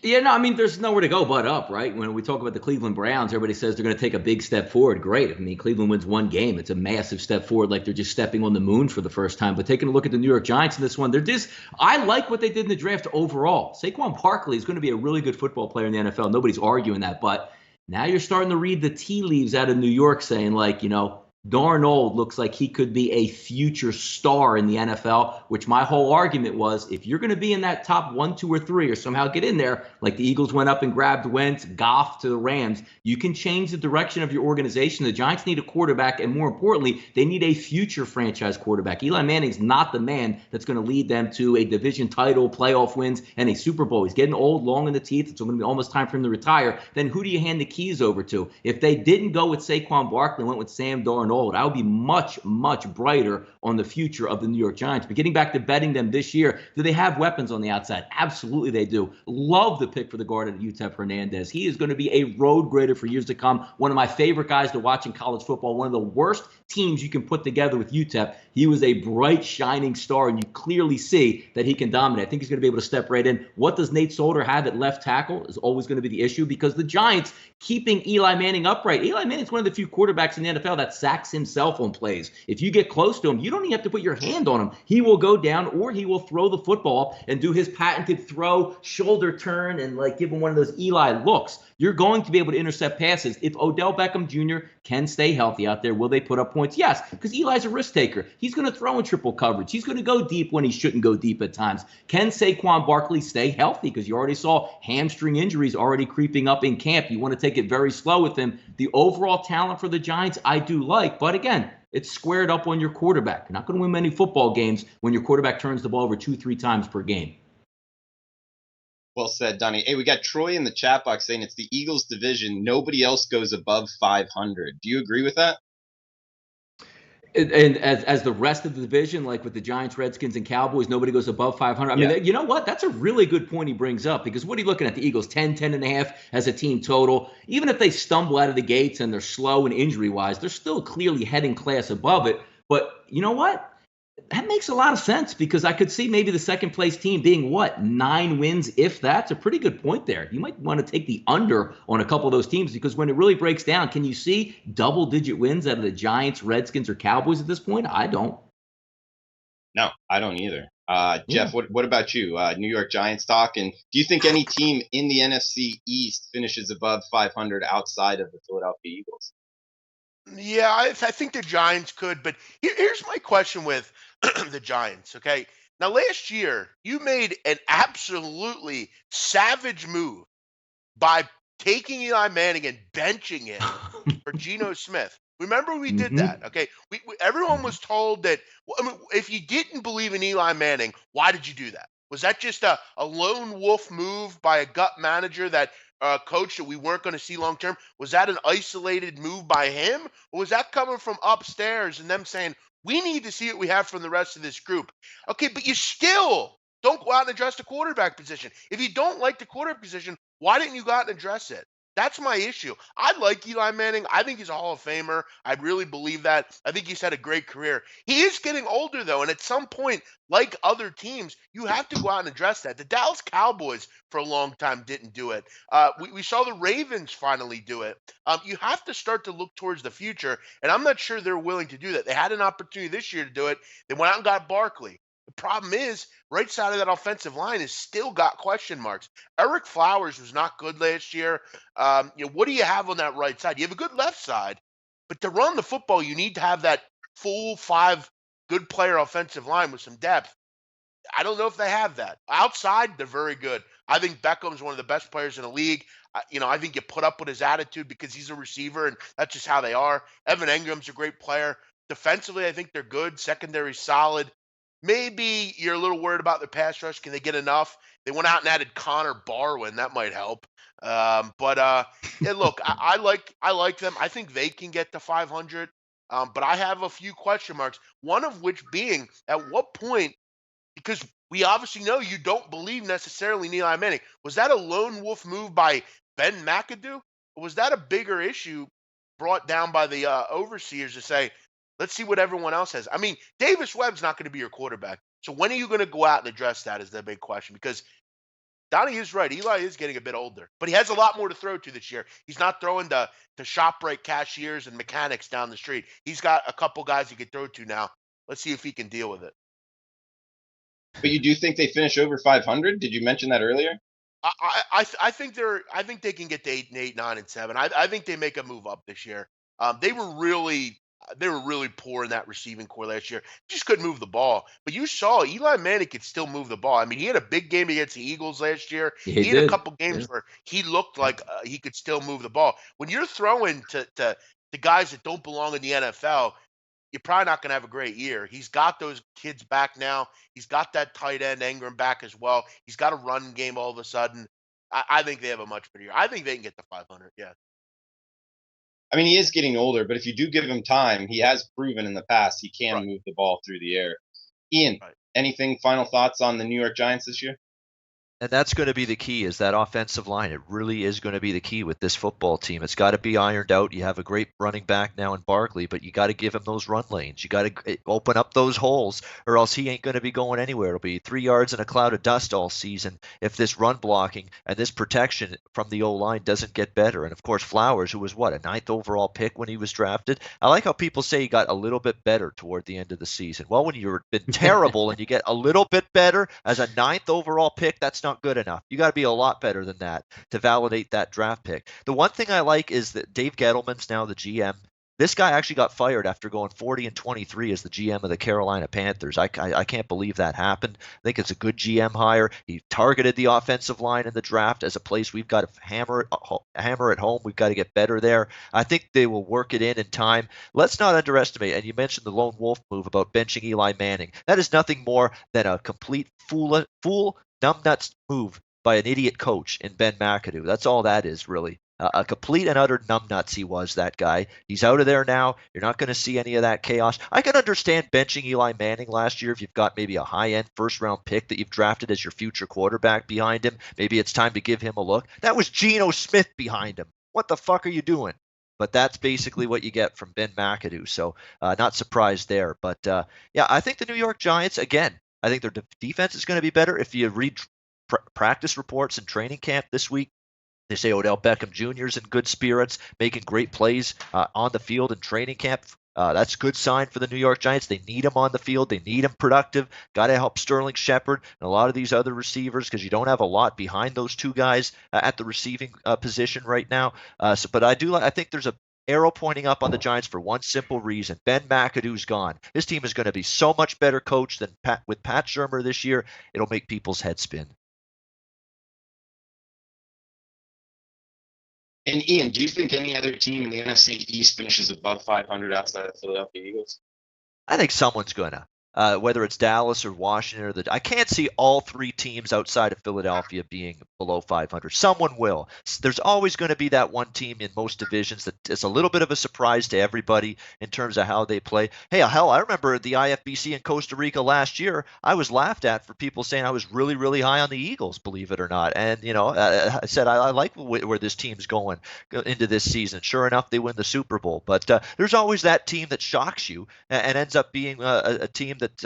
Yeah, no, I mean, there's nowhere to go but up, right? When we talk about the Cleveland Browns, everybody says they're going to take a big step forward. Great. I mean, Cleveland wins one game. It's a massive step forward, like they're just stepping on the moon for the first time. But taking a look at the New York Giants in this one, I like what they did in the draft overall. Saquon Barkley is going to be a really good football player in the NFL. Nobody's arguing that. But now you're starting to read the tea leaves out of New York saying, like, Darnold looks like he could be a future star in the NFL, which my whole argument was, if you're going to be in that top 1, 2, or 3 or somehow get in there, like the Eagles went up and grabbed Wentz, Goff to the Rams, you can change the direction of your organization. The Giants need a quarterback, and more importantly, they need a future franchise quarterback. Eli Manning's not the man that's going to lead them to a division title, playoff wins, and a Super Bowl. He's getting old, long in the teeth. It's going to be almost time for him to retire. Then who do you hand the keys over to? If they didn't go with Saquon Barkley and went with Sam Darnold, I would be much, much brighter on the future of the New York Giants. But getting back to betting them this year, do they have weapons on the outside? Absolutely they do. Love the pick for the guard at UTEP Hernandez. He is going to be a road grader for years to come. One of my favorite guys to watch in college football. One of the worst teams you can put together with UTEP. He was a bright, shining star, and you clearly see that he can dominate. I think he's going to be able to step right in. What does Nate Solder have at left tackle is always going to be the issue, because the Giants keeping Eli Manning upright. Eli Manning's one of the few quarterbacks in the NFL that sacks himself on plays. If you get close to him, you don't even have to put your hand on him. He will go down, or he will throw the football and do his patented throw, shoulder turn, and like give him one of those Eli looks. You're going to be able to intercept passes. If Odell Beckham Jr. can stay healthy out there, will they put up points? Yes, because Eli's a risk taker. He's going to throw in triple coverage. He's going to go deep when he shouldn't go deep at times. Can Saquon Barkley stay healthy? Because you already saw hamstring injuries already creeping up in camp. You want to take it very slow with him. The overall talent for the Giants, I do like. But again, it's squared up on your quarterback. You're not going to win many football games when your quarterback turns the ball over 2-3 times per game. Well said, Donnie. Hey, we got Troy in the chat box saying it's the Eagles division. Nobody else goes above 500. Do you agree with that? And as the rest of the division, like with the Giants, Redskins, and Cowboys, nobody goes above 500. I mean, you know what? That's a really good point he brings up, because what are you looking at? The Eagles 10.5 as a team total. Even if they stumble out of the gates and they're slow and injury-wise, they're still clearly heading class above it. But you know what? That makes a lot of sense, because I could see maybe the second place team being 9 wins, if that's a pretty good point there. You might want to take the under on a couple of those teams, because when it really breaks down, can you see double-digit wins out of the Giants, Redskins, or Cowboys at this point? I don't. No, I don't either. Jeff, what about you? New York Giants talk, and do you think any team in the NFC East finishes above 500 outside of the Philadelphia Eagles? Yeah, I think the Giants could, but here's my question with the Giants, okay? Now, last year, you made an absolutely savage move by taking Eli Manning and benching him for Geno Smith. Remember we did that, okay? Everyone was told that, if you didn't believe in Eli Manning, why did you do that? Was that just a lone wolf move by a gut manager that coach that we weren't going to see long term? Was that an isolated move by him? Or was that coming from upstairs and them saying, we need to see what we have from the rest of this group? Okay, but you still don't go out and address the quarterback position. If you don't like the quarterback position, why didn't you go out and address it? That's my issue. I like Eli Manning. I think he's a Hall of Famer. I really believe that. I think he's had a great career. He is getting older, though, and at some point, like other teams, you have to go out and address that. The Dallas Cowboys, for a long time, didn't do it. We saw the Ravens finally do it. You have to start to look towards the future, and I'm not sure they're willing to do that. They had an opportunity this year to do it. They went out and got Barkley. The problem is, right side of that offensive line has still got question marks. Eric Flowers was not good last year. What do you have on that right side? You have a good left side, but to run the football, you need to have that full five good player offensive line with some depth. I don't know if they have that. Outside, they're very good. I think Beckham's one of the best players in the league. I think you put up with his attitude because he's a receiver, and that's just how they are. Evan Engram's a great player. Defensively, I think they're good. Secondary, solid. Maybe you're a little worried about their pass rush. Can they get enough? They went out and added Connor Barwin. That might help. Yeah, look, I like them. I think they can get to 500. But I have a few question marks. One of which being, at what point? Because we obviously know you don't believe necessarily in Eli Manning. Was that a lone wolf move by Ben McAdoo? Or was that a bigger issue brought down by the overseers to say, let's see what everyone else has? I mean, Davis Webb's not going to be your quarterback. So when are you going to go out and address that is the big question. Because Donnie is right. Eli is getting a bit older, but he has a lot more to throw to this year. He's not throwing to ShopRite cashiers and mechanics down the street. He's got a couple guys he can throw to now. Let's see if he can deal with it. But you do think they finish over 500? Did you mention that earlier? I think they can get to 8, 9, and 7. I think they make a move up this year. They were really poor in that receiving core last year. Just couldn't move the ball. But you saw Eli Manning could still move the ball. I mean, he had a big game against the Eagles last year. He He had a did. couple games where he looked like he could still move the ball. When you're throwing to guys that don't belong in the NFL, you're probably not going to have a great year. He's got those kids back now. He's got that tight end Ingram back as well. He's got a run game all of a sudden. I think they have a much better year. I think they can get to 500. Yeah. I mean, he is getting older, but if you do give him time, he has proven in the past he can Right. move the ball through the air. Ian, Right. anything final thoughts on the New York Giants this year? And that's going to be the key, is that offensive line. It really is going to be the key with this football team. It's got to be ironed out. You have a great running back now in Barkley, but you got to give him those run lanes. You got to open up those holes, or else he ain't going to be going anywhere. It'll be 3 yards in a cloud of dust all season if this run blocking and this protection from the O-line doesn't get better. And, of course, Flowers, who was, a 9th overall pick when he was drafted. I like how people say he got a little bit better toward the end of the season. Well, when you've been terrible and you get a little bit better as a 9th overall pick, that's not good enough. You got to be a lot better than that to validate that draft pick. The one thing I like is that Dave Gettleman's now the GM. This guy actually got fired after going 40-23 as the GM of the Carolina Panthers. I can't believe that happened. I think it's a good GM hire. He targeted the offensive line in the draft as a place we've got to hammer at home. We've got to get better there. I think they will work it in time. Let's not underestimate, and you mentioned the lone wolf move about benching Eli Manning. That is nothing more than a complete fool numbnuts move by an idiot coach in Ben McAdoo. That's all that is, really. A complete and utter numbnuts he was, that guy. He's out of there now. You're not going to see any of that chaos. I can understand benching Eli Manning last year if you've got maybe a high-end first-round pick that you've drafted as your future quarterback behind him. Maybe it's time to give him a look. That was Geno Smith behind him. What the fuck are you doing? But that's basically what you get from Ben McAdoo. So not surprised there. But, yeah, I think the New York Giants, again, I think their defense is going to be better. If you read practice reports and training camp this week, they say Odell Beckham Jr. is in good spirits, making great plays on the field in training camp. That's a good sign for the New York Giants. They need him on the field. They need him productive. Got to help Sterling Shepard and a lot of these other receivers because you don't have a lot behind those two guys at the receiving position right now. But I think there's a arrow pointing up on the Giants for one simple reason. Ben McAdoo's gone. His team is going to be so much better coached than with Pat Shurmur this year. It'll make people's heads spin. And Ian, do you think any other team in the NFC East finishes above 500 outside of the Philadelphia Eagles? I think someone's going to. whether it's Dallas or Washington I can't see all three teams outside of Philadelphia being below 500. Someone will. There's always going to be that one team in most divisions that is a little bit of a surprise to everybody in terms of how they play. Hey, hell, I remember the IFBC in Costa Rica last year. I was laughed at for people saying I was really, really high on the Eagles, believe it or not. And, I said I like where this team's going into this season. Sure enough, they win the Super Bowl. But there's always that team that shocks you and ends up being a team that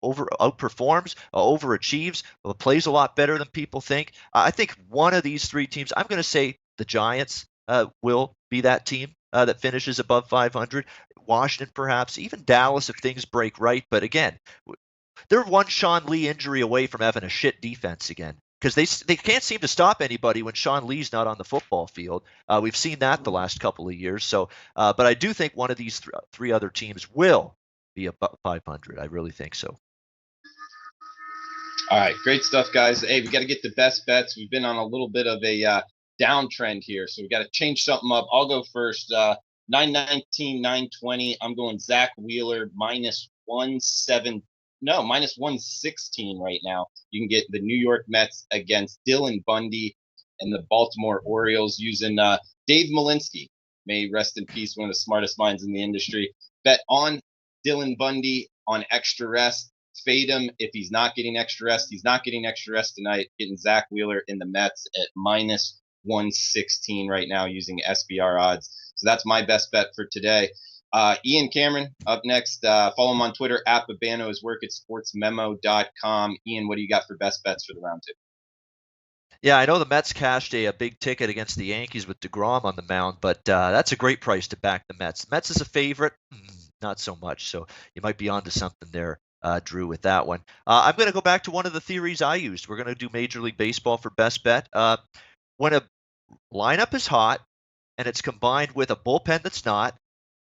outperforms, overachieves, plays a lot better than people think. I think one of these three teams, I'm going to say the Giants will be that team that finishes above 500. Washington, perhaps, even Dallas if things break right. But again, they're one Sean Lee injury away from having a shit defense again, because they can't seem to stop anybody when Sean Lee's not on the football field. We've seen that the last couple of years. So, but I do think one of these three other teams will be above 500. I really think so. All right, great stuff, guys. Hey, we got to get the best bets. We've been on a little bit of a downtrend here, so we got to change something up. I'll go first. 919, 920. I'm going Zach Wheeler minus 116 right now. You can get the New York Mets against Dylan Bundy and the Baltimore Orioles using Dave Malinsky. May rest in peace, one of the smartest minds in the industry. Bet on Dylan Bundy on extra rest. Fade him if he's not getting extra rest. He's not getting extra rest tonight. Getting Zach Wheeler in the Mets at minus 116 right now using SBR odds. So that's my best bet for today. Ian Cameron up next. Follow him on Twitter at Babano. His work at sportsmemo.com. Ian, what do you got for best bets for the Roundtable? Yeah, I know the Mets cashed a big ticket against the Yankees with DeGrom on the mound, but that's a great price to back the Mets. Mets is a favorite, not so much. So you might be onto something there, Drew, with that one. I'm going to go back to one of the theories I used. We're going to do Major League Baseball for best bet. When a lineup is hot and it's combined with a bullpen that's not,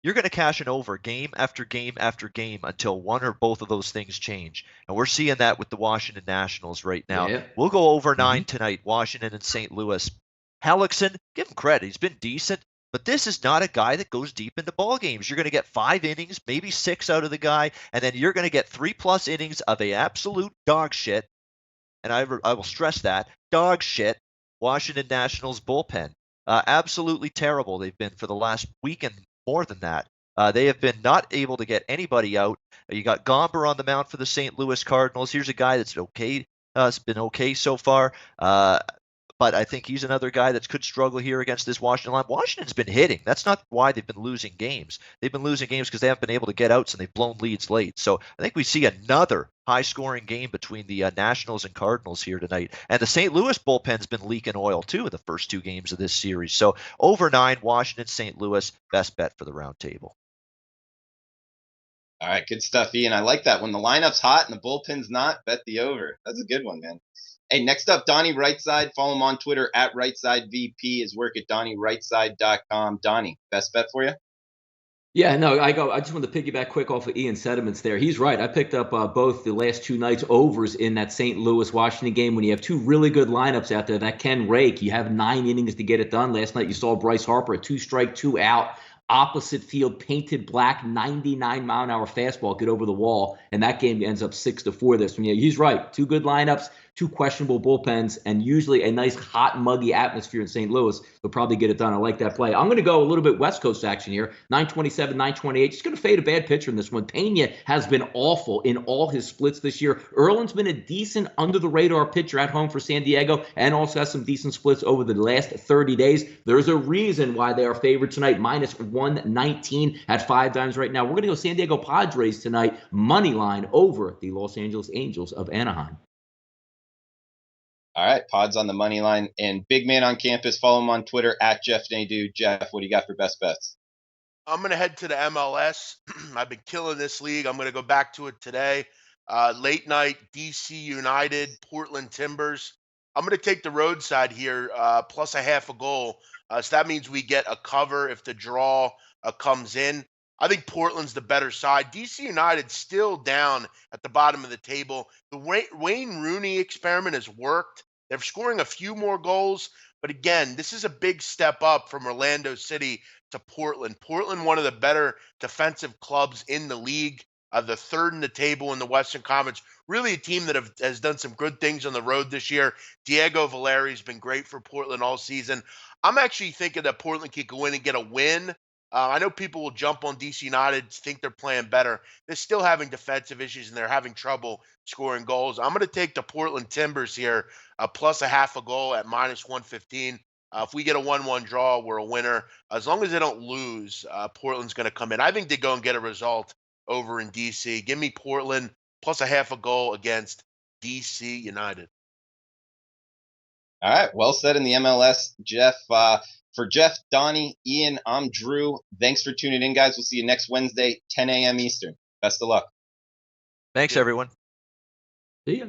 you're going to cash an over game after game after game until one or both of those things change. And we're seeing that with the Washington Nationals right now. Yeah. We'll go over 9 tonight, Washington and St. Louis. Hellickson, give him credit. He's been decent, but this is not a guy that goes deep into ball games. You're going to get 5 innings, maybe 6 out of the guy, and then you're going to get 3+ innings of a absolute dog shit. And I will stress that, dog shit, Washington Nationals bullpen. Absolutely terrible they've been for the last week and more than that. They have been not able to get anybody out. You got Gomber on the mound for the St. Louis Cardinals. Here's a guy that's okay. It's been okay so far. But I think he's another guy that could struggle here against this Washington line. Washington's been hitting. That's not why they've been losing games. They've been losing games because they haven't been able to get outs and they've blown leads late. So I think we see another high-scoring game between the Nationals and Cardinals here tonight. And the St. Louis bullpen's been leaking oil, too, in the first 2 games of this series. So over 9, Washington, St. Louis, best bet for the Roundtable. All right, good stuff, Ian. I like that. When the lineup's hot and the bullpen's not, bet the over. That's a good one, man. Hey, next up, Donnie Rightside. Follow him on Twitter at RightsideVP. His work at DonnieRightside.com. Donnie, best bet for you? Yeah, no, I just want to piggyback quick off of Ian's sentiments there. He's right. I picked up both the last 2 nights overs in that St. Louis-Washington game. When you have 2 really good lineups out there that can rake, you have 9 innings to get it done. Last night you saw Bryce Harper, a 2-strike, 2 out. Opposite field, painted black, 99-mile-an-hour fastball, get over the wall, and that game ends up 6-4 this one. Yeah, he's right. 2 good lineups, 2 questionable bullpens, and usually a nice hot, muggy atmosphere in St. Louis. They'll probably get it done. I like that play. I'm going to go a little bit West Coast action here. 927, 928. Just going to fade a bad pitcher in this one. Pena has been awful in all his splits this year. Erlin's been a decent under-the-radar pitcher at home for San Diego and also has some decent splits over the last 30 days. There's a reason why they are favored tonight, minus 119 at 5 dimes right now. We're going to go San Diego Padres tonight, money line over the Los Angeles Angels of Anaheim. All right, Pods on the money line. And big man on campus, follow him on Twitter at Jeff Nadeau. Jeff, what do you got for best bets? I'm going to head to the MLS. I've been killing this league. I'm going to go back to it today. Late night, DC United, Portland Timbers. I'm going to take the roadside here, plus a half a goal. So that means we get a cover if the draw comes in. I think Portland's the better side. DC United still down at the bottom of the table. The Wayne Rooney experiment has worked. They're scoring a few more goals. But again, this is a big step up from Orlando City to Portland. Portland, one of the better defensive clubs in the league. the third in the table in the Western Conference. Really a team that has done some good things on the road this year. Diego Valeri's been great for Portland all season. I'm actually thinking that Portland could go in and get a win. I know people will jump on DC United, think they're playing better. They're still having defensive issues, and they're having trouble scoring goals. I'm going to take the Portland Timbers here, plus a half a goal at -115. If we get a 1-1 draw, we're a winner. As long as they don't lose, Portland's going to come in. I think they go and get a result over in DC. Give me Portland plus a half a goal against DC United. All right, well said in the MLS, Jeff. For Jeff, Donnie, Ian, I'm Drew. Thanks for tuning in, guys. We'll see you next Wednesday, 10 a.m. Eastern. Best of luck. Thanks, everyone. See ya.